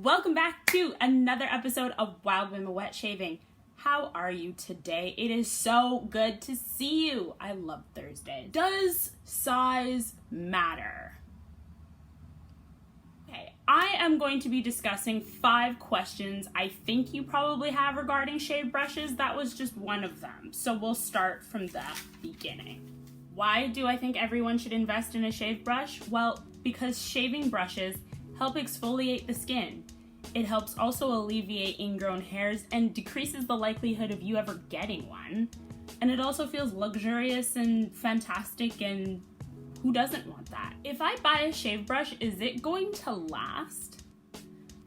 Welcome back to another episode of Wild Women Wet Shaving. How are you today? It is so good to see you. I love Thursday. Does size matter? Okay, I am going to be discussing 5 questions I think you probably have regarding shave brushes. That was just one of them. So we'll start from the beginning. Why do I think everyone should invest in a shave brush? Well, because shaving brushes help exfoliate the skin. It helps also alleviate ingrown hairs and decreases the likelihood of you ever getting one. And it also feels luxurious and fantastic, and who doesn't want that? If I buy a shave brush, is it going to last?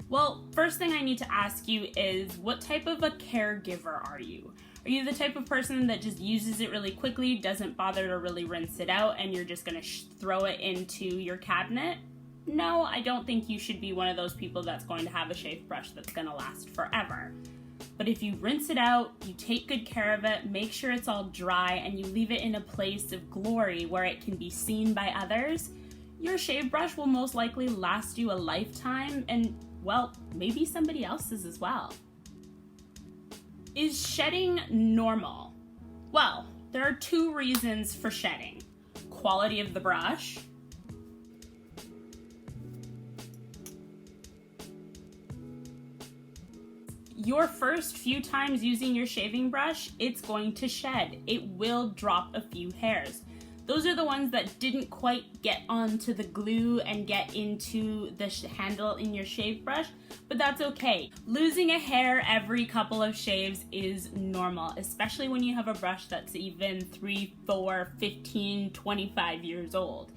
Well, first thing I need to ask you is, what type of a caregiver are you? Are you the type of person that just uses it really quickly, doesn't bother to really rinse it out, and you're just gonna throw it into your cabinet? No, I don't think you should be one of those people that's going to have a shave brush that's going to last forever. But if you rinse it out, you take good care of it, make sure it's all dry, and you leave it in a place of glory where it can be seen by others, your shave brush will most likely last you a lifetime, and, well, maybe somebody else's as well. Is shedding normal? Well, there are 2 reasons for shedding. Quality of the brush. Your first few times using your shaving brush, it's going to shed. It will drop a few hairs. Those are the ones that didn't quite get onto the glue and get into the handle in your shave brush, but that's okay. Losing a hair every couple of shaves is normal, especially when you have a brush that's even 3, 4, 15, 25 years old.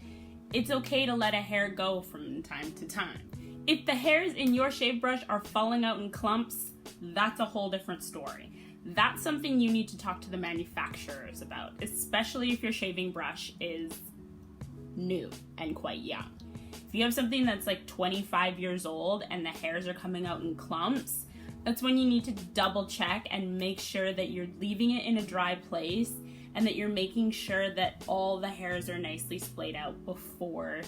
It's okay to let a hair go from time to time. If the hairs in your shave brush are falling out in clumps, that's a whole different story. That's something you need to talk to the manufacturers about, especially if your shaving brush is new and quite young. If you have something that's like 25 years old and the hairs are coming out in clumps, that's when you need to double check and make sure that you're leaving it in a dry place and that you're making sure that all the hairs are nicely splayed out before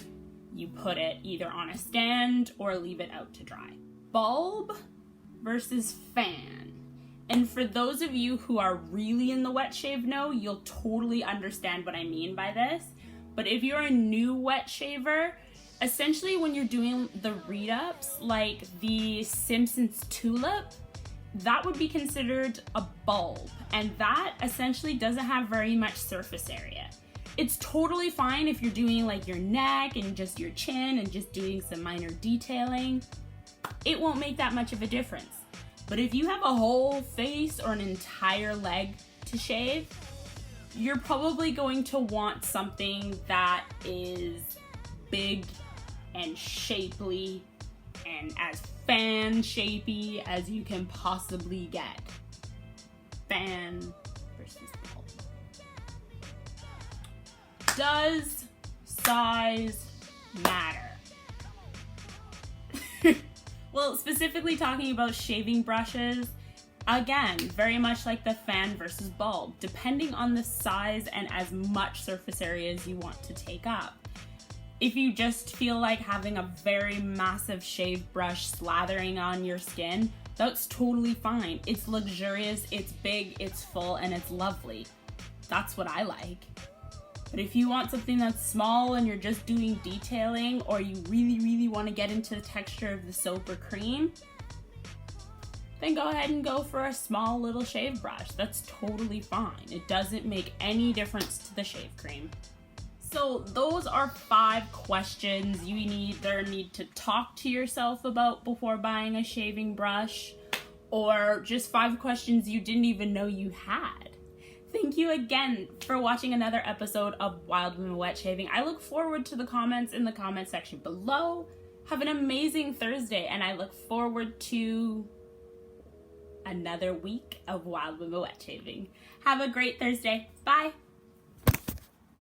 you put it either on a stand or leave it out to dry. Bulb versus fan. And for those of you who are really in the wet shave know, you'll totally understand what I mean by this. But if you're a new wet shaver, essentially when you're doing the read-ups, like the Simpsons tulip, that would be considered a bulb. And that essentially doesn't have very much surface area. It's totally fine if you're doing like your neck and just your chin and just doing some minor detailing. It won't make that much of a difference. But if you have a whole face or an entire leg to shave, you're probably going to want something that is big and shapely and as fan shapey as you can possibly get. Fan versus bulb. Does size matter? Well, specifically talking about shaving brushes, again, very much like the fan versus bulb, depending on the size and as much surface area as you want to take up. If you just feel like having a very massive shave brush slathering on your skin, that's totally fine. It's luxurious, it's big, it's full, and it's lovely. That's what I like. But if you want something that's small and you're just doing detailing, or you really want to get into the texture of the soap or cream, then go ahead and go for a small little shave brush. That's totally fine. It doesn't make any difference to the shave cream. So those are 5 questions you either need to talk to yourself about before buying a shaving brush, or just 5 questions you didn't even know you had. Thank you again for watching another episode of Wild Women Wet Shaving. I look forward to the comments in the comment section below. Have an amazing Thursday, and I look forward to another week of Wild Women Wet Shaving. Have a great Thursday. Bye.